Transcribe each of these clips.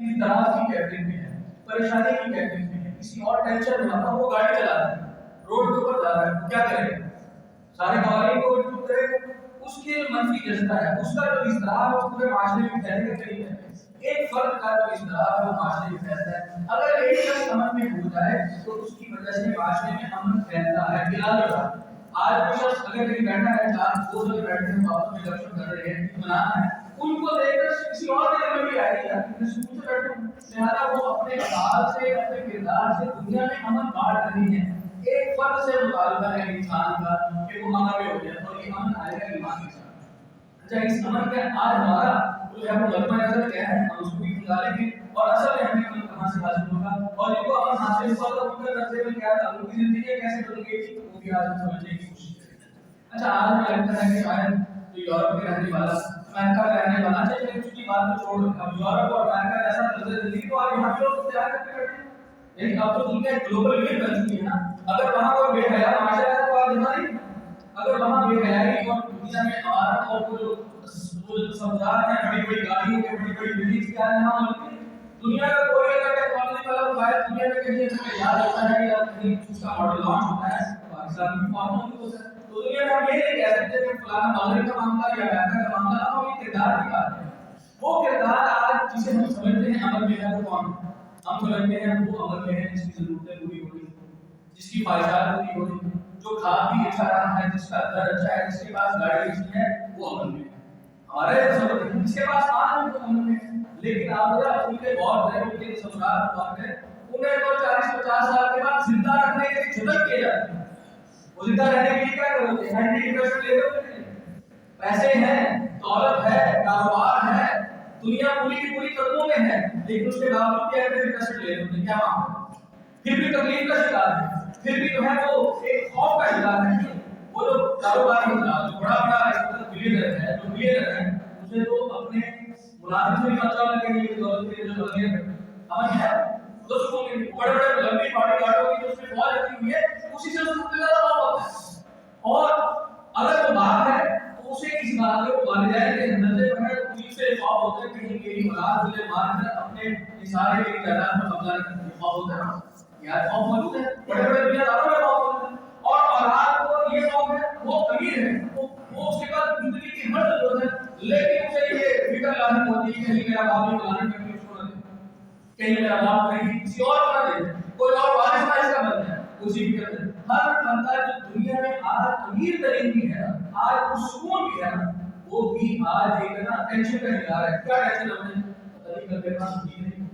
اضطراب کی کیفیت میں ہے، پریشانی کی کیفیت میں ہے، کسی اور ٹینشن میں ہے، وہ گاڑی چلا رہا ہے، روڈ کے اوپر جا رہا ہے، وہ کیا کرے گا؟ سارے قوانین کو وجود کرے گا، اس کے منفی جذبہ ہے، اس کا جو اضطراب ہے اس پورے معاشرے میں پھیلے گا کہیں نہ کہیں۔ ایک فرد کا جو اضطراب ہے وہ معاشرے میں پھیلتا ہے، اگر ایک شخص امن میں ہو جائے تو اس کی وجہ سے معاشرے میں امن پھیلتا ہے۔ بلال بتا، آج کوئی شخص اگر کہیں بیٹھا ہے، چار دوست اگر بیٹھے ہیں، آپس میں گپ شپ کر رہے ہیں، منانا ہے، ان کو دیکھ کر کسی اور کے دل میں بھی آئے گی یار میں سکون سے بیٹھوں، لہٰذا وہ اپنے حال سے اپنے کردار سے دنیا میں امن بانٹ رہی ہے۔ ایک فرد سے مطالبہ ہے انسان کا کہ وہ امن میں ہو جائے، اور یہ امن آئے گا ایمان کے ساتھ۔ اچھا، اس امن میں آج ہمارا جو ہے وہ مجمع نظر کیا ہے، ہم اس کو بھی نکالیں گے اور اصل میں ہمیں امن کہاں سے حاصل ہوگا، اور جن کو امن حاصل ہوا تو ان کا نظر میں کیا تعلق کی زندگی کیسے بدل گئی، وہ بھی آج ہم سمجھنے کی کوشش کریں گے۔ اچھا، آج ہمیں لگتا ہے کہ شاید جو یورپ کے رہنے والا، امریکہ کا رہنے والا، چلیے اس کی بات کو چھوڑ دیں، اب یورپ اور امریکہ جیسا طرز زندگی تو آج یہاں پہ لوگ تیار کر کے بیٹھے ہیں، لیکن اب تو دنیا گلوبل ولیج بن چکی ہے نا۔ اگر وہاں کوئی بے حیا معاشرہ ہے تو آج یہاں نہیں، اگر وہاں بے حیائی اور دنیا میں عمارت اور وہ جو سمجھات ہیں، بڑی بڑی گاڑیوں کے، بڑی بڑی بلڈنگز کے آج یہاں ملتی ہیں، دنیا کا کوئی اگر ٹیکنالوجی والا موبائل دنیا میں کہیں ہمیں یاد ہوتا ہے یا کہیں اس کا ماڈل لانچ ہوتا ہے، پاکستان میں فارم ہوتا ہے، تو دنیا میں ہم یہ نہیں کہہ سکتے کہ فلانا مغرب کا معاملہ یا امریکہ کا معاملہ، ہم یہ کردار کی بات ہے۔ وہ کردار آج جسے ہم سمجھتے ہیں عمل میں ہے، وہ کون ہے؟ ہم سمجھتے ہیں وہ عمل میں ہے جس کی ضرورتیں پوری ہو رہی ہیں، جس کی خواہشات پوری ہو رہی ہیں، جو کھا پی اچھا رہا ہے، جس کا گھر اچھا ہے، جس کے پاس گاڑی اچھی ہے، وہ عمل میں ہے۔ ہمارے تصور ہے جس کے پاس آن ہے وہ عمل میں ہے، لیکن آپ ذرا ان کے غور کریں، ان کے تصورات غور کریں، انہیں تو 40-50 سال کے بعد زندہ رکھنے کے لیے جدت کیے جاتے ہیں۔ وہ زندہ رہنے کے لیے کیا کرو گے؟ ہینڈی انویسٹمنٹ لے لو گے، پیسے ہیں، دولت ہے، کاروبار ہے، دنیا پوری کی پوری قدموں میں ہے، لیکن اس کے باوجود بھی ہینڈی انویسٹمنٹ لے لو گے، کیا معاملہ؟ پھر بھی تکلیف کا شکار ہے، پھر بھی جو ہے وہ ایک خوف کا شکار ہے۔ وہ جو کاروباری ہوتا ہے، جو بڑا بڑا بلیونر ہے، جو ملینر ہے، اسے تو اپنے ملازم سے بھی بچاؤ لگے گی، دولت کے جو لگے گا امن ہے، تو اس کو بڑے بڑے لمبی باڈی گارڈوں کی جو اس میں فوج رکھی ہوئی ہے، اسی سے اس کو زیادہ خوف ہوتا ہے۔ اور اگر وہ باپ ہے تو اسے کسی بات کے والدین کے نظر پر ہے تو پولیس سے خوف ہوتا ہے کہ میری اولاد مجھے مار کر اپنے سارے میری جائیداد پر قبضہ کرنے کا خوف ہوتا ہے، یار خوف موجود ہے، بڑے بڑے دنیا داروں میں خوف ہوتا ہے۔ اور اولاد کو یہ خوف ہے، وہ امیر ہے، وہ اس کے پاس زندگی کی ہر ضرورت ہے، لیکن اسے یہ فکر لاحق ہوتی ہے کہ کہیں میرا باپ یہ پلان کر کے اس کو نہ دے، کہیں میرا باپ کہیں کسی اور کو نہ دے، کوئی اور وارث نہ اس کا بن جائے، اسی فکر سے ہر بندہ جو دنیا میں آج امیر ترین بھی ہے، آج پرسکون بھی ہے، وہ بھی آج ایک نا ٹینشن کا شکار ہے۔ کیا ٹینشن ہمیں پتہ نہیں کر دینا سمجھی نہیں،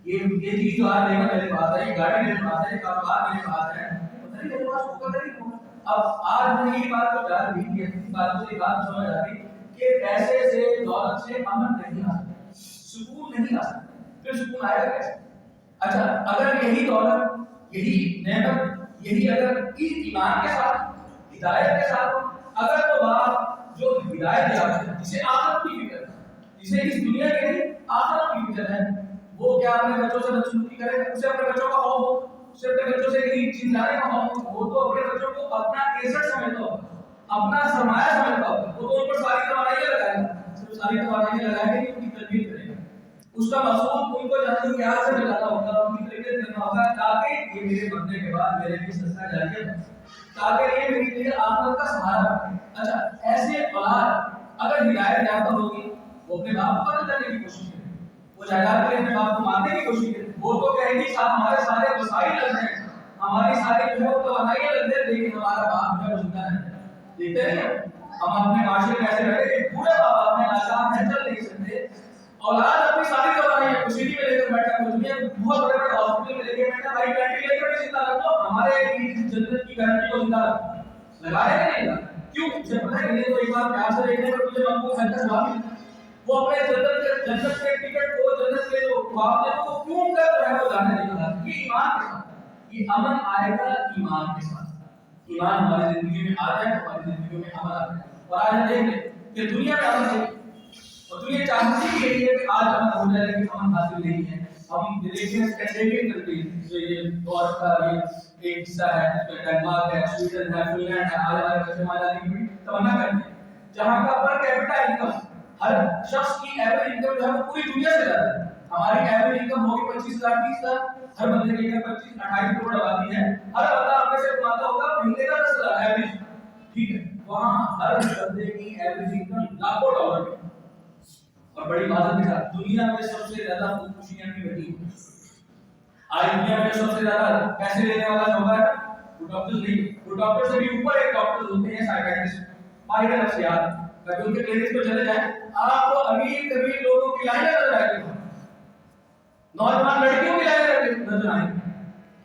یہ چیز جو آج میرے پاس ہے، یہ گاڑی میرے پاس ہے، یہ کاروبار میرے پاس ہے، پتہ نہیں میرے پاس ہوگا نہیں ہوگا۔ اب آج ہمیں یہ بات کو جان بھی ہے، اس بات سے یہ بات سمجھ آ گئی کہ پیسے سے، دولت سے امن نہیں آ سکتا، سکون نہیں آ سکتا، پھر سکون آئے گا کیسے؟ اچھا، اگر یہی دولت، یہی نعمت، یہی اگر اس ایمان کے ساتھ، ہدایت کے ساتھ، اگر تو باپ جو ہدایت یافتہ ہے، جسے آخرت کی فکر ہے، جسے اس دنیا کے لیے آخرت کی فکر ہے، وہ کیا اپنے بچوں سے بدسلوکی کرے گا؟ اسے اپنے بچوں کا خوف ہو، اسے اپنے بچوں سے کہیں چیز جانے کا خوف ہو، وہ تو اپنے بچوں کو اپنا ایسٹ سمجھتا ہوگا، اپنا سرمایہ سمجھتا ہوگا، وہ تو ان پر ساری توانائیاں لگائے گا، صرف ساری توانائیاں لگائے گا کہ ان کی تربیت کرے گا۔ اس کا مقصود ان کو جنت کے آگ سے بچانا ہوگا، ان کی تربیت کرنا ہوگا، تاکہ یہ میرے مرنے کے بعد میرے لیے صدقہ جاریہ بنے، تاکہ یہ میرے لیے آخرت کا سہارا بنے۔ اچھا، ایسے اولاد اگر ہدایت یافتہ ہوگی، وہ اپنے باپ کو قتل کرنے کی کوشش کرے گی، وہ جائیداد کے لیے اپنے باپ کو مارنے کی کوشش کرے گی، وہ تو کہے گی صاحب ہمارے سارے وسائل لگ رہے ہیں، ہماری ساری جو ہے وہ توانائیاں لگ رہی ہیں، لیکن ہمارا باپ جو ہے وہ زندہ ہے۔ دیکھتے نہیں ہم اپنے معاشرے میں ایسے بیٹھے کہ بوڑھے باپ اپنے ناکام ہیں، چل نہیں سکتے، اولاد اپنی ساری توانائیاں کشیدگی میں لے کر بیٹھا ہے، دنیا بہت بڑے بڑے ہاسپٹل میں لے کے بیٹھا ہے، بھائی وینٹیلیٹر میں زندہ رکھ دو، ہمارے جنت کی گارنٹی کو زندہ رکھ دو، لگائے گا نہیں لگا؟ کیوں؟ اسے پتہ ہے کہ یہ تو ایک بار پیار سے دیکھنے پر تجھے مقبول ہے کا جواب ملتا ہے، وہ اپنے جنت کے ٹکٹ کو، جنت کے جو معاملے کو کیوں کر رہا ہے وہ جاننے نہیں چاہتا۔ یہ ایمان کے ساتھ، یہ امن آئے گا ایمان کے ساتھ، ایمان ہماری زندگی میں آ جائے، ہماری زندگیوں میں امن آ جائے۔ اور آج ہم دیکھ لیں کہ دنیا میں امن نہیں، اور دنیا چاہتی بھی یہی ہے کہ آج امن ہو جائے، لیکن امن حاصل نہیں ہے۔ ہم دیکھیں اسکینڈینیوین کنٹریز، جو یہ یورپ کا یہ ایک حصہ ہے، جس میں ڈنمارک ہے، سویڈن ہے، فن لینڈ ہے، آج ہمارے بچے وہاں جانے کی بڑی تمنا کرتے ہیں، جہاں کا پر کیپٹا انکم، ہر شخص کی ایوریج انکم جو ہے وہ پوری دنیا سے زیادہ ہے۔ हमारी एवरेज इनकम होगी 25,000 30,000, हर बंदे की इनकम 28 करोड़ आबादी है, हर बंदा आप में से कमाता होगा महीने का 10,000 एवरेज, ठीक है, वहां हर बंदे की एवरेज इनकम लाखों डॉलर की, और बड़ी बात के साथ दुनिया में सबसे ज्यादा खुदकुशियां भी बढ़ी हुई है। आज दुनिया में सबसे ज्यादा पैसे लेने वाला जो है वो डॉक्टर नहीं, वो डॉक्टर से भी ऊपर एक डॉक्टर होते हैं साइकियाट्रिस्ट, माहिर नफ्सियात। कभी उनके क्लिनिक पे चले जाए आपको अमीर कबीर लोगों की लाइनें नजर आएगी, नौजवान लड़कियों की लाइनें नजर आएंगी।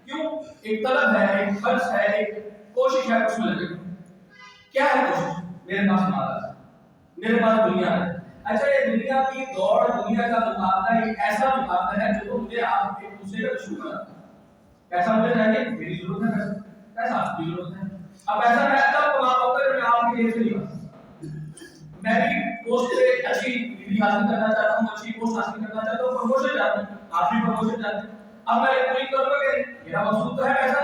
क्यों? एक तलब है, एक खर्च है, एक कोशिश है उसमें लगे। क्या है कोशिश? मेरे पास माल है, मेरे पास दुनिया है। अच्छा, ये दुनिया की दौड़, दुनिया का मुकाबला एक ऐसा मुकाबला है जो मुझे आप एक दूसरे का दुश्मन बनाता है। पैसा मुझे चाहिए, मेरी जरूरत है पैसा, पैसा आपकी जरूरत है। अब पैसा मैं तब कमा पाऊंगा जब मैं आपकी जेब से नहीं, मैं भी पोस्ट पे अच्छी डिग्री हासिल करना चाहता हूँ, अच्छी पोस्ट हासिल करना चाहता हूँ, प्रमोशन चाहता हूँ, आप भी प्रमोशन चाहते हैं। अब मैं पूरी करूंगा कि मेरा मकसूद तो है पैसा,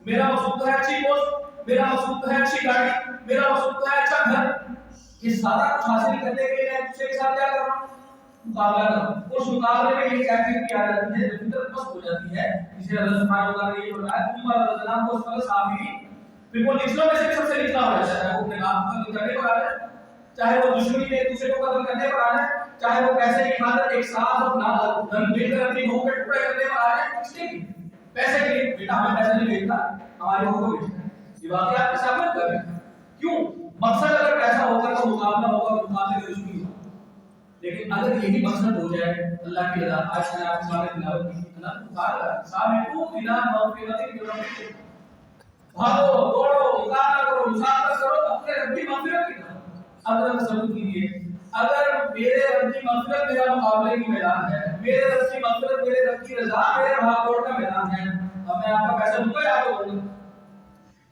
मेरा मकसूद तो है अच्छी पोस्ट, मेरा मकसूद तो है अच्छी गाड़ी, मेरा मकसूद तो है अच्छा घर। ये सारा कुछ हासिल करने के लिए मैं दूसरे के साथ क्या कर रहा हूँ? मुकाबला कर रहा हूँ। उस मुकाबले में ये कैफियत आ जाती है, जो फितर मस्त हो जाती है, जिसे अल्लाह सुब्हानहू व तआला ने ये बताया, तुम अल्लाह को उसका साफी, फिर वो निचलों में से भी सबसे निचला हो जाता है। वो अपने आप को कत्ल करने पर आ जाए, चाहे वो दुश्मनी में एक दूसरे को कत्ल करने पर आ जाए, चाहे वो पैसे की खातिर एक साथ अपना धन बेचकर अपनी बहू के टुकड़े करने पर आ जाए, किसके लिए? पैसे के लिए। बेटा हमें पैसे नहीं बेचता, हमारी बहू को बेचता है। ये बातें आपके सामने कर रहे हैं। क्यों? मकसद अगर पैसा होगा तो मुकाबला होगा, मुकाबले में दुश्मनी होगा। लेकिन अगर यही मकसद हो जाए अल्लाह की रज़ा, आज मैंने आपके सामने तिलावत की, अल्लाह ने कहा साबिकू इला मग़फ़िरतिन मिन रब्बिकुम, भागो दौड़ो मुकाबला करो मुसाफा करो अपने रब की मग़फ़िरत की तरफ। अगर तसव्वुर कीजिए, अगर मेरे रब की मग़फ़िरत मेरा मुकाबले की मैदान है, मेरे रब की मग़फ़िरत मेरे रब की रज़ा मेरे भाग दौड़ का मैदान है, अब मैं आपका पैसा दूंगा या आपको दूंगा?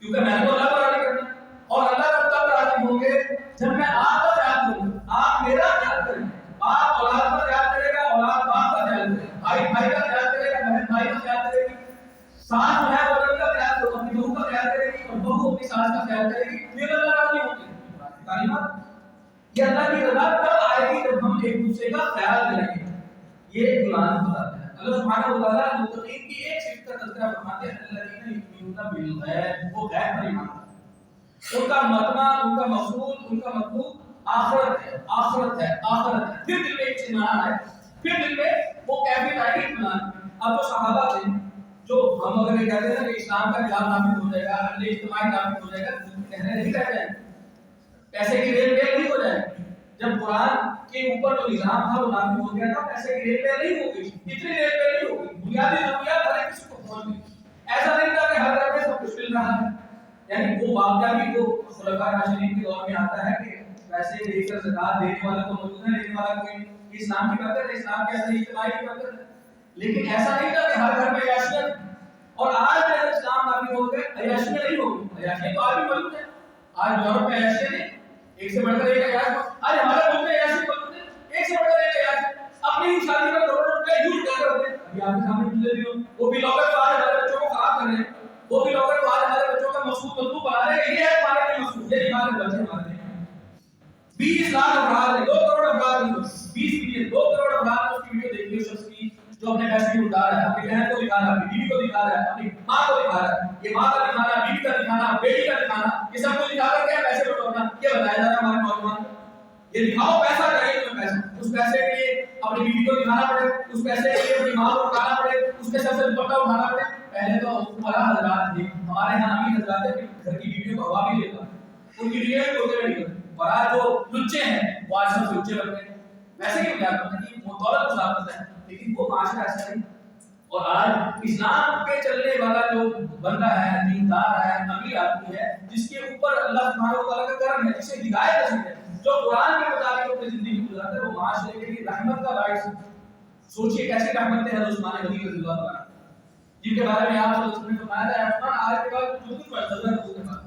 क्योंकि मैंने तो अल्लाह को राज़ी करना है, और अल्लाह का तब राज़ी होंगे जब मैं आपका ख्याल करूंगा, आप मेरा ख्याल करेंगे। बाप औलाद का ख्याल करेगा, औलाद बाप का ख्याल करेगा, भाई भाई का ख्याल करेगा, बहन भाई का ख्याल करेगी, सास जो है वो औरत का ख्याल करेगी, अपनी बहू का ख्याल करेगी, और बहू अपनी सास का ख्याल करेगी, फिर अल्लाह राज़ी होंगे। तालीमात ये अल्लाह की रज़ा तब आएगी जब हम एक दूसरे का ख्याल करेंगे। ये कुरान बताता है। अल्लाह सुब्हानहू व तआला मुत्तकीन की एक सिफत का तज़किरा फरमाते हैं, अल्लज़ीना युमिनूना बिल गैब, वो गैब पर ईमान रखते हैं। उनका मतमा, उनका मकसूद, उनका मतलूब आखिरत है, आखिरत है, आखिरत है। फिर दिल में एक इत्मीनान है, फिर दिल में वो कैफियत आएगी इत्मीनान। अब जो सहाबा थे, जो हम अगर ये कहते हैं ना कि इस्लाम का निज़ाम नाफिज हो जाएगा, अदल इज्तिमाई नाफिज हो जाएगा, कहने नहीं रह जाएंगे, पैसे की रेल वेल नहीं हो जाएगी। जब कुरान के ऊपर जो निज़ाम था वो नाफिज हो गया था, पैसे की रेल वेल नहीं होगी, इतनी रेल वेल नहीं होगी, बुनियादी ज़रूरियात हर एक किसी को पहुंच गई। ऐसा नहीं था कि हर घर में सब कुछ मिल रहा है। यानी वो वाक़या भी वो खुलफाए राशिदीन के दौर में आता है कि पैसे देकर ज़कात देने वाला को मौजूद है, लेने वाला कोई। इस्लाम की बरकत है, इस्लाम के असली इज्तिमाई की बरकत है। लेकिन ऐसा नहीं था कि हर घर में अय्याशियत, और आज जब इस्लाम नाफिज हो गए अय्याशियत नहीं होगी। अय्याशियत तो आज भी मौजूद है, आज यूरोप में अय्याशियत है, एक से बढ़कर एक अय्याश। आज हमारे मुल्क में अय्याशियत मौजूद है, एक से बढ़कर एक अय्याश। अपनी ही शादी में करोड़ों रुपए यूज कर रहे होते हैं। अभी आपके सामने पिछले दिनों वो भी लोग आज हमारे बच्चों को खराब कर रहे हैं, वो भी लोग आज हमारे बच्चों का मकसूद मतलूब बना रहे हैं। ये है हमारे लिए मकसूद, ये हमारे बच्चे हमारे 20 लाख अफराद है, 2 करोड़ अफराद है, 20 मिलियन 2 करोड़ अफराद ने उसकी वीडियो देखी है, शख्स की जो अपने पैसे की उड़ा रहा है, अपनी बहन को दिखा रहा है, अपनी बीवी को दिखा रहा है, अपनी मां को दिखा रहा है। ये मां का दिखाना, बीवी का दिखाना, बेटी का दिखाना, ये सब कुछ दिखा कर क्या पैसे बटोरना, ये बताया जा रहा है हमारे नौजवान को। ये दिखाओ पैसा चाहिए तुम्हें, पैसा, उस पैसे के लिए अपनी बीवी को दिखाना पड़े, उस पैसे के लिए अपनी मां को उठाना पड़े, उसके सर से दुपट्टा उठाना पड़े। पहले तो उमरा हजरात थे, हमारे यहाँ अमीर हजरात थे, घर की बीवियों को हवा भी लेता, उनकी बीवियां भी होते नहीं करती। और आज जो लुच्चे हैं वो आज सबसे लुच्चे बन गए। वैसे ही मजाक करते हैं कि वो दौलत गुजार करता है, लेकिन वो माशरा ऐसा नहीं। और आज इस्लाम पे चलने वाला जो बंदा है, दीनदार है, अमीर आदमी है, जिसके ऊपर अल्लाह सुब्हानहू व तआला का करम है, जिसे हिदायत नसीब है, जो कुरान के मुताबिक अपनी जिंदगी गुजारता है, वो माशरे के लिए रहमत का बाइस है। सोचिए कैसी रहमत है हज़रत उस्मान गनी रज़ियल्लाहु अन्हु, जिनके बारे में आप सब ने फरमाया था, उस्मान आज के बाद जो कुछ फैसला हो गया,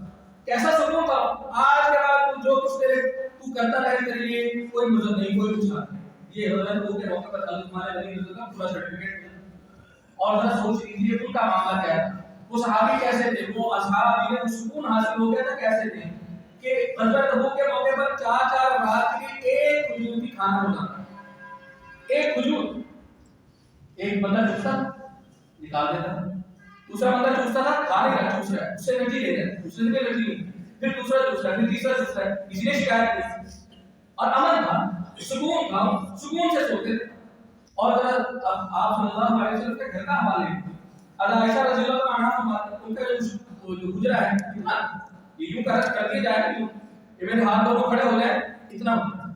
कैसा सुकून था। आज के बाद तू जो कुछ तेरे तू करता रहे, तेरे लिए कोई मदद नहीं, कोई नुकसान नहीं। ये हज़रत को के मौके पर हज़रत उस्मान गनी रज़ियल्लाहु अन्हु का पूरा सर्टिफिकेट। और जरा सोच लीजिए उनका मामला क्या था, वो सहाबी कैसे थे, वो असहाब जिन्हें सुकून हासिल हो गया था कैसे थे कि हज़रत तबूक के मौके पर 4-4 रात के लिए एक खजूर की खाना बनाना, एक खजूर। ایک بندہ چوستا نکال دیتا، دوسرا بندہ چوستا تھا کھا نہیں رہا، چوس رہا ہے، اس سے الرجی لے رہا ہے، دوسرے سے الرجی نہیں، پھر دوسرا چوس رہا ہے، پھر تیسرا چوس رہا ہے، کسی نے شکایت کی اور امن تھا، سکون تھا، سکون سے سوتے تھے. اور آپ صلی اللہ علیہ وسلم کے گھر کا حوالے عائشہ رضی اللہ عنہا فرماتی ہیں ان کا جو گجرا ہے اتنا یہ یوں کر کے جائے نا کہ میرے ہاتھ دونوں کھڑے ہو جائے اتنا ہوتا.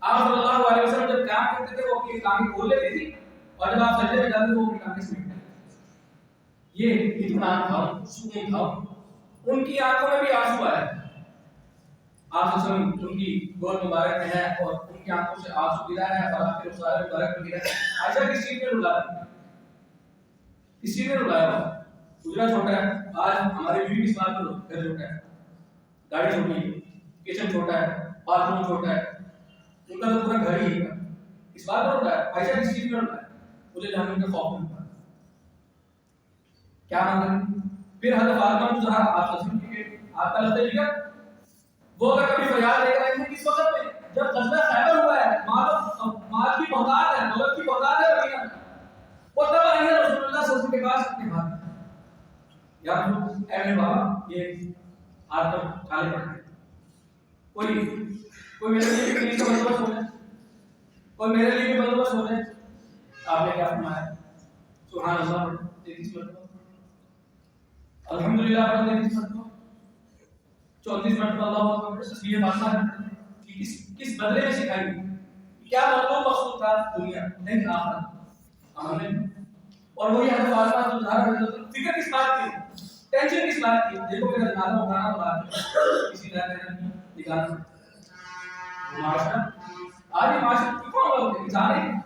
آپ صلی اللہ علیہ وسلم جب قیام کرتے تھے وہ اپنی ٹانگیں کھول لیتی تھی اور جب آپ سجدے میں جاتے تھے وہ اپنی ٹانگیں سمیٹ لیتے تھے. یہ اطمینان تھا، سکون تھا. ان کی آنکھوں میں بھی آنسو آئے. آپ صلی اللہ علیہ وسلم ان کی گود مبارک میں ہے اور ان کی آنکھوں سے آنسو گرا ہے اور آپ کے رخسار مبارک میں گرا ہے. عائشہ کس چیز میں رلا ہے؟ کس چیز میں رلایا ہوا؟ گجرا چھوٹا ہے. آج ہمارے بیوی کی بات کرو، گھر چھوٹا ہے، گاڑی چھوٹی ہے، کچن چھوٹا ہے، باتھ روم چھوٹا ہے، ان کا تو پورا گھر ہی ہے. اس بات پر رلا ہے. عائشہ کس چیز میں رلا ہے؟ مجھے جہنم کا خوف نہیں ہوتا. کیا مانگ؟ پھر حضرت فاطمہ زہرا آپ صلی اللہ علیہ وسلم آپ کا لفظ جگہ وہ اگر کبھی فریاد لے کر آئی ہیں کس وقت میں جب غزوہ خیبر ہوا ہے، مال کی بہتات ہے، دولت کی بہتات ہے مدینہ میں، وہ تب آئی ہے رسول اللہ صلی اللہ علیہ وسلم کے پاس اپنے بھائی یا اے میرے بابا یہ ہاتھ پر کالے پڑ گئے، کوئی میرے لیے بھی کا بندوبست ہو جائے، کوئی میرے لیے بھی بندوبست ہو جائے. آپ نے کیا فرمایا؟ سبحان اللہ 33 مرتبہ، الحمدللہ 33 مرتبہ، 34 مرتبہ اللہ اکبر. تسبیح پاکستان کس بدلے میں سکھائی؟ کیا مطلوب مقصود تھا؟ دنیا نہیں آخرت عمل. اور وہی حضرت فاطمہ زہرا فکر کس بات کی، ٹینشن کس بات کی؟ دیکھو میرا جنازہ اٹھانا بات کسی طرح کا نکالنا. معاشرہ آج معاشرہ کیوں ہوتے ہیں؟ انسان نہیں،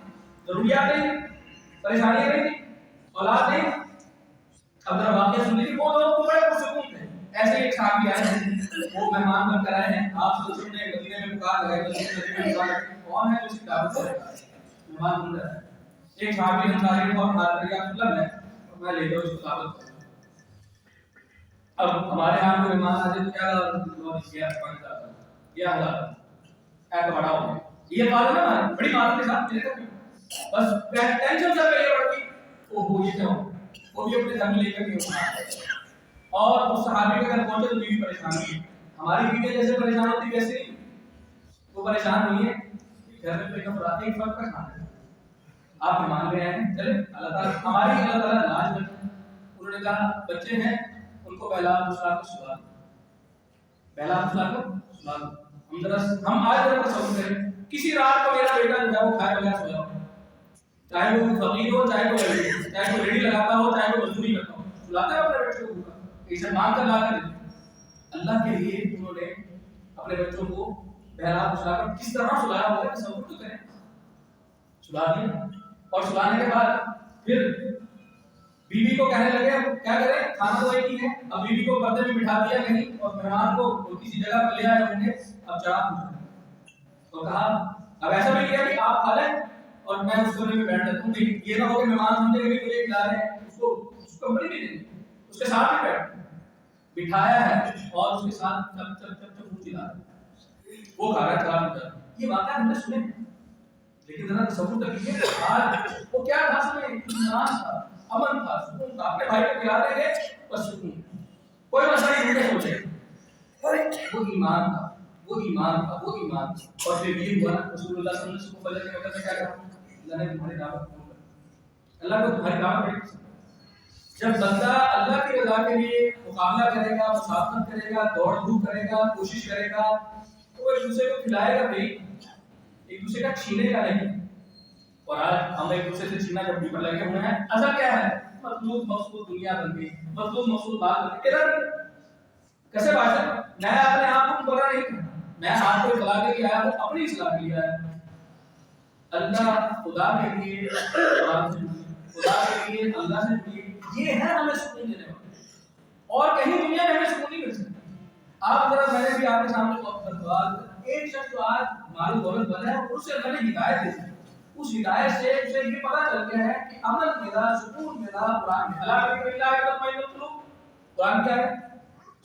ضروریات نہیں، پریشانیاں نہیں، اولاد نہیں. اب ذرا واقعہ سن لیجیے. وہ لوگ بڑے پرسکون تھے. ایسے ایک صحابی آئے ہیں، وہ مہمان بن کر آئے ہیں. آپ صلی اللہ علیہ وسلم نے مدینے میں پکار لگائی، مدینے میں پکار لگائی، کون ہے جو اس کی دعوت کرے گا؟ مہمان بن رہا ہے. ایک صحابی انصاری نے بہت بات کری، آپ صلی اللہ علیہ میں لے جاؤ اس کو دعوت کروں. اب ہمارے یہاں کوئی مہمان آ جائے تو کیا کیا یہ حالات ایسا بڑا ہو گیا. یہ بات ہے نا بڑی بات کے ساتھ ملے گا بس ٹینشن سے پہلے پڑتی وہ یہ کیا ہو وہ بھی اپنے گھر میں لے کر کے اور اس صحابی کے گھر پہنچے تو بیوی پریشان ہوئی. ہماری بیوی جیسے پریشان ہوتی ویسے نہیں وہ پریشان ہوئی ہے. گھر میں ایک فرق کا کھانا ہے، آپ مان رہے ہیں، چلے اللہ تعالیٰ ہماری اللہ تعالیٰ لاج رکھے. انہوں نے کہا بچے ہیں ان کو پہلا مسلا کر سلا دو، پہلا مسلا کر سلا دو. ہم آج ذرا تصور کریں کسی رات کو میرا بیٹا جو ہے وہ کھائے بغیر سویا ہو، چاہے وہ فقیر ہو، چاہے وہ غریب ہو، چاہے وہ ریڑھی لگاتا ہو، چاہے وہ مزدوری کرتا ہو، سلاتے ہیں اپنے بچوں کو بھوکا اسے مان کر لا کر دیتے. اللہ کے لیے انہوں نے اپنے بچوں کو بہلا سلا کر کس طرح سلایا ہوگا تصور تو کریں. سلا دیا اور سلانے کے بعد پھر بیوی کو کہنے لگے کیا کریں کھانا تو ایک ہی ہے. اب بیوی کو پردے میں بٹھا دیا کہیں اور مہمان کو کسی جگہ پر لے آئے ہوں گے. اب چراغ پوچھا تو کہا اب ایسا بھی کیا کہ آپ کھا لیں اور میں اس کمرے میں بیٹھ جاتا ہوں. یہ نہ ہو کہ مہمان سمجھے کہ مجھے کھلا رہے ہیں، اس کو کمرے میں دیں اس کے ساتھ بھی بیٹھ بٹھایا ہے اور اس کے ساتھ چپ چپ چپ چپ چلا رہا ہے. وہ کھا رہا ہے چراغ بجھا. یہ واقعہ ہم نے سنے لیکن ذرا تصور تک کیجیے آج وہ کیا تھا اس میں اطمینان تھا، امن تھا، سکون تھا. اپنے بھائی کو کھلا دیں گے بس سکون، کوئی مسئلہ نہیں سوچے. وہ ایمان تھا، وہ ایمان تھا، وہ ایمان تھا. اور پھر یہ ہوا رسول اللہ صلی اللہ علیہ وسلم کو فجر کے وقت میں کیا کہا اللہ نے تمہاری دعوت قبول کر، اللہ کو تمہاری دعوت بڑی پسند. جب بندہ اللہ کی رضا کے لیے مقابلہ کرے گا، مسابقت کرے گا، دوڑ دھوپ کرے گا، کوشش کرے گا تو وہ ایک دوسرے کو کھلائے گا بھی، ایک دوسرے کا چھینے کا نہیں. اور آج ہم ایک دوسرے سے چھینا جب پر لگے ہوئے ہیں. اصل کیا ہے؟ مطلوب مقصود دنیا بن گئی، مطلوب مقصود بات بن گئی. ادھر کیسے بات میں اپنے آپ کو برا نہیں کرتا، میں آپ کو اصلاح کے لیے آیا ہوں، اپنی اصلاح کے لیے آیا ہوں. اللہ خدا کے لیے خدا کے لیے اللہ سے جڑیے، یہ ہے ہمیں سکون دینے والا. اور کہیں دنیا میں ہمیں سکون نہیں مل سکتا. آپ ذرا میں نے بھی آپ کے سامنے سوال ایک شخص جو آج مال دولت بنا ہے اس سے اللہ نے ہدایت دی ہے، اس ہدایت سے اسے یہ پتہ چل گیا ہے کہ امن میرا، سکون میرا قرآن میں. اللہ کے اللہ کے تطمئن القلوب قرآن کیا ہے؟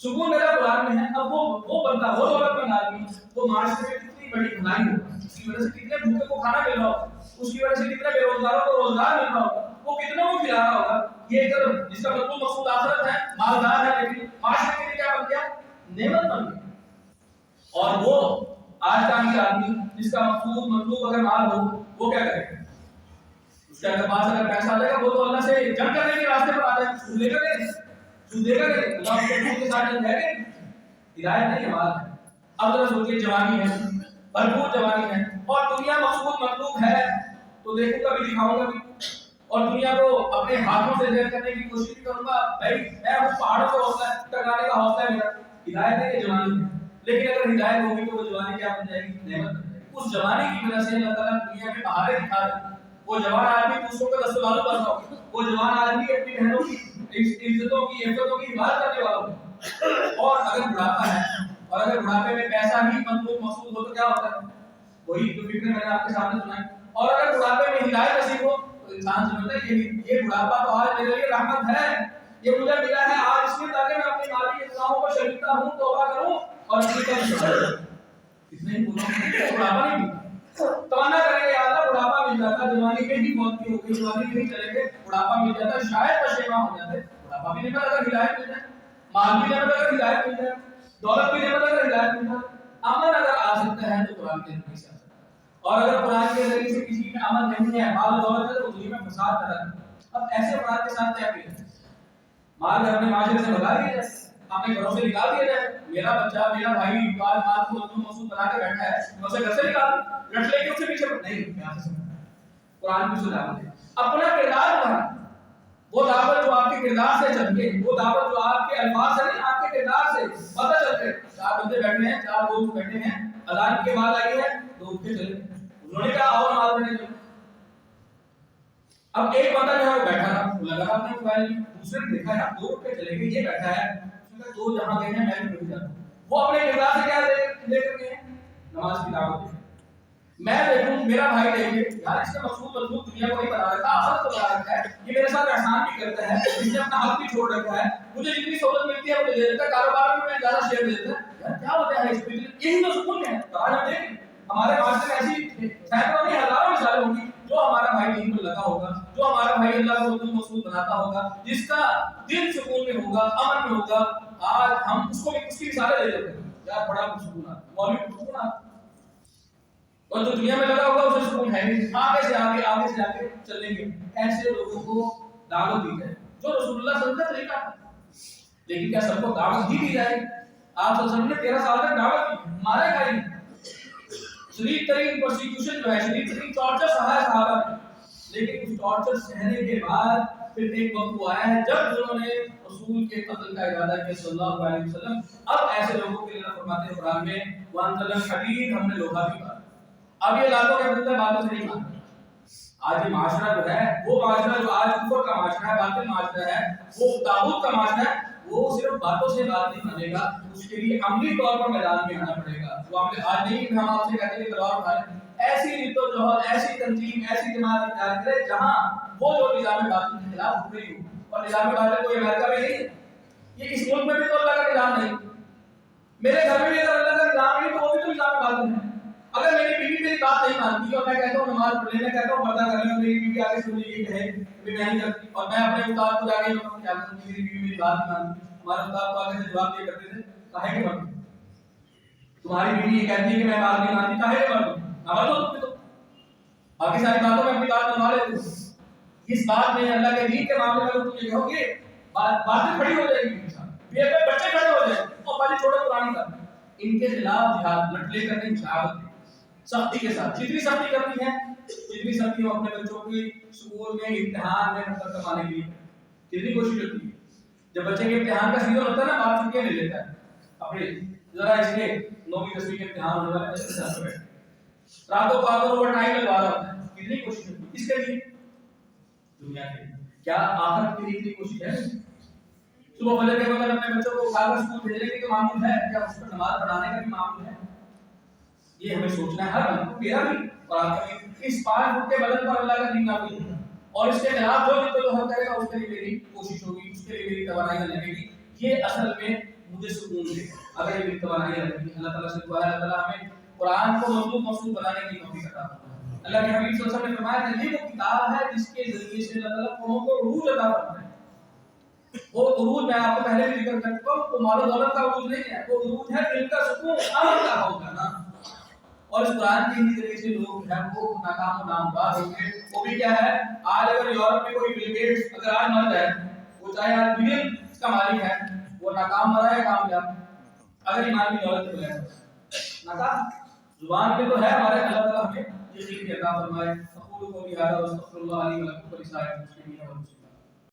سکون میرا قرآن میں ہے. اب وہ بندہ وہ دولت مند آدمی وہ معاشرے میں کتنی बड़ी भलाई हो, उसकी वजह से कितने भूखे को खाना मिल रहा होगा, उसकी वजह से कितने बेरोजगारों को रोजगार मिल रहा होगा, वो कितनों को खिला रहा होगा। ये अगर जिसका मतलब मकसूद आखिरत है, मालदार है, लेकिन माशरे के लिए क्या बन गया, नेमत बन गया। और वो आज का आदमी जिसका मकसूद मतलब अगर माल हो, वो क्या करेगा, उसके अगर पास अगर पैसा आ जाएगा, वो तो अल्लाह से जंग करने के रास्ते पर आ जाएगा, सूद लेगा नहीं, सूद देगा नहीं, अल्लाह के साथ जंग है। हिदायत नहीं है, माल है। अब जरा सोचिए, जवानी है, भरपूर जवानी है, और दुनिया मकसूद मतलूब है, तो देखो कभी दिखाऊंगा भी, और दुनिया को अपने हाथों से ज़ेर करने की कोशिश भी करूंगा। भाई मैं उस पहाड़ों से हौसला टकराने का हौसला है मेरा। हिदायत है कि जवानी है, लेकिन अगर हिदायत होगी तो वो जवानी क्या बन जाएगी, नेमत बन जाएगी। उस जवानी की वजह से अल्लाह ताला दुनिया में बहारें दिखा रहे हैं। वो जवान आदमी दूसरों का दस्तबाजू कर रहा हो, वो जवान आदमी अपनी बहनों की इज्जतों की हिफाजत करने वाला हो। और अगर बुढ़ापा है, और अगर बुढ़ापे में पैसा ही मतलूब मकसूद हो, तो क्या होता है, वही तो फिक्र मैंने आपके सामने सुनाई। और अगर बुढ़ापे में हिदायत नसीब हो, तो इंसान समझता है ये बुढ़ापा तो आज मेरे लिए रहमत है, ये मुझे मिला है आज इसलिए ताकि मैं अपनी माली के गुनाहों को शर्मिंदा हूं, तौबा करूं और अपनी तौबा इतने ही बुढ़ापा नहीं तमन्ना करेंगे, या अल्लाह बुढ़ापा मिल जाता, जवानी में ही मौत की हो गई, जवानी में ही चले गए, बुढ़ापा मिल जाता, शायद पशेमा हो जाते। बुढ़ापा भी नहीं मिला अगर हिदायत मिल जाए, माल भी नहीं मिला अगर हिदायत मिल जाए, दौलत भी नहीं मिला अगर हिदायत मिल जाए। अमन अगर आ सकता है तो कुरान के जरिए से आ सकता है, और अगर कुरान के जरिए से किसी में अमन नहीं है, माल दौलत है, तो दुनिया में फसाद पैदा है। अब ऐसे अफराद के साथ क्या किया, माल अपने माशरे से भगा दिया जाए, अपने घरों से निकाल दिया जाए। मेरा बच्चा, मेरा भाई बाल माल को मकसूद बना के बैठा है, मैं उसे घर से निकाल रट लेके उसके पीछे नहीं, क्या से कुरान की सुना दे। अपना किरदार बना, वो दावत जो आपके किरदार से चलके, वो दावत जो आपके अल्फाज से नहीं, आपके किरदार से पता चलते। चार बंदे बैठे हैं, चार लोग बैठे हैं, अजान की आवाज आई है, तो उठ के चले, उन्होंने कहा और नमाज पढ़ने चलो। अब एक बंदा जो है वो बैठा था, लगा अपने मोबाइल में, दूसरे ने देखा यार दो उठ के चले गए, ये बैठा है, उसने कहा दो जहां गए हैं मैं भी जाता हूं। वो अपने किरदार से क्या लेकर गए हैं, नमाज की दावत दे। मैं देखूं, मेरा भाई देखे, यार इसका मकसूद मतलब दुनिया को नहीं बना रखा, आखिरत को बना रखा है, ये मेरे साथ एहसान भी करता है, इसने अपना हक भी छोड़ रखा है, मुझे जितनी सहूलत मिलती है मुझे दे देता है, कारोबार में मैं ज्यादा शेयर दे देता है। यार क्या होता है इसमें, यही तो सुकून है। तो आज हम देखें हमारे माशरे में ऐसी सैकड़ों नहीं हजारों मिसालें होंगी, जो हमारा भाई दीन पर लगा होगा, जो हमारा भाई अल्लाह को मकसूद बनाता होगा, जिसका दिल सुकून में होगा, अमन में होगा। आज हम उसको भी उसकी मिसालें दे देते हैं, यार बड़ा सुकून आता, मौलवी सुकून आता, और जो दुनिया में लगा होगा उसे सुकून है नहीं। आगे से आगे चलेंगे, ऐसे लोगों को दावत दी जाए जो रसूलुल्लाह सल्लल्लाहु अलैहि वसल्लम का तरीका है। लेकिन क्या सबको दावत ही दी जाए? आप सल्लल्लाहु अलैहि वसल्लम ने 13 साल तक दावत दी, मारे खाई, शरीफ तरीन प्रोसिक्यूशन जो है, शरीफ तरीन टॉर्चर सहा है सहाबा ने, लेकिन उस टॉर्चर सहने के बाद फिर एक वक्त वो आया है जब उन्होंने रसूल के कत्ल का इरादा किया सल्लल्लाहु अलैहि वसल्लम। अब ऐसे लोगों के लिए फरमाते हैं कुरान में, वन तलम हदीद, हमने लोहा भी मारा। अब ये लातों के मतलब बातों से नहीं मानते। आज ये माशरा जो है, वो माशरा जो आज कुफर का माशरा है, बातिल माशरा है, वो तागूत का माशरा है, वो सिर्फ बातों से बात नहीं मानेगा, उसके लिए अमली तौर पर मैदान में आना पड़ेगा। वो आपने आज नहीं, हम आपसे कहते हैं तलवार उठाएं, ऐसी रिद्दोजहद, ऐसी तंजीम, ऐसी जमात इख्तियार करे जहां वो जो निजाम बातिल के खिलाफ उठ रही हो। और निजाम बातिल कोई अमेरिका में नहीं है, ये इस मुल्क में भी तो अल्लाह का निजाम नहीं, मेरे घर में भी अगर अल्लाह का निजाम नहीं तो वो भी तो निजाम बातिल है। अगर मेरी बीवी मेरी बात नहीं मानती और मैं कहता हूँ नमाज पढ़ ले, मैं कहता हूँ पर्दा कर ले, मेरी बीवी आगे सुन ली कहे कि मैं नहीं करती, और मैं अपने उस्ताद को जाके क्या करूँ, मेरी बीवी मेरी बात नहीं मानती। हमारे उस्ताद को आगे से जवाब दिया करते थे, काहे के मर्द तुम्हारी बीवी ये कहती है कि मैं बात नहीं मानती, काहे के मर्द ना तो तुम तो बाकी सारी बातों में अपनी बात मनवा लेते हो। इस बात में अल्लाह के दीन के मामले में तुम ये कहोगे बातें खड़ी हो जाएगी, ये पे बच्चे खड़े हो जाएंगे, और पहले छोटा पुरानी बात इनके खिलाफ जिहाद लड़ले करने जिहाद सख्ती के साथ, जितनी सख्ती करनी है, जितनी सख्ती हो अपने बच्चों की स्कूल में इम्तिहान में नंबर कमाने के लिए कितनी कोशिश होती है। जब बच्चे के इम्तिहान का सीजन होता है ना, बात छुट्टियां ले लेता है अपने, जरा इसके 9वीं 10वीं के इम्तिहान होने वाले बच्चे साथ बैठे रातों को ओवर टाइम लगवा रहा होता है, कितनी कोशिश होती है इसके लिए, दुनिया के क्या आखिरत के लिए इतनी कोशिश है? सुबह फजर के वक्त अपने बच्चों को उठाकर स्कूल भेजने की तो मामूल है, क्या उस पर नमाज पढ़ाने का भी मामूल है? ये हमें सोचना है, हर बंदे, मेरा भी और आपका भी। इस 5 फुट के बदन पर अल्लाह का दीन नाज़िल है, और इसके खिलाफ जो जिद्दोजहद करेगा उसके लिए मेरी कोशिश होगी, उसके लिए मेरी तवानाई लगेगी। ये असल में मुझे सुकून देगा अगर ये मेरी तवानाई लगेगी। अल्लाह ताला से दुआ है, अल्लाह ताला हमें قرآن کو مطلوب مقصود بنانے کی توفیق عطا فرمائے۔ اللہ کے حبیب صلی اللہ علیہ وسلم نے فرمایا کہ یہ وہ کتاب ہے جس کے ذریعے سے اللہ تعالیٰ قوموں کو عروج عطا فرمائے۔ وہ عروج میں آپ کو پہلے بھی ذکر کر چکا ہوں، وہ مال و دولت کا عروج نہیں ہے، وہ عروج ہے دل کا سکون، امن کا ہونا۔ اور اس قرآن کے ہی ذریعے سے لوگ جو ہے وہ ناکام و نامدار ہوں گے۔ وہ بھی کیا ہے، آج اگر یورپ میں کوئی بل گیٹس اگر آج مر جائے، وہ چاہے آج بلین کا مالک ہے، وہ ناکام مرا ہے کامیاب، اگر ایمان کی دولت سے بغیر ناکام زبان پہ تو ہے ہمارے، اللہ تعالیٰ ہمیں یقین عطا فرمائے۔ اقول قولی ھذا واستغفر اللہ لی ولکم ولسائر المسلمین والمسلمات۔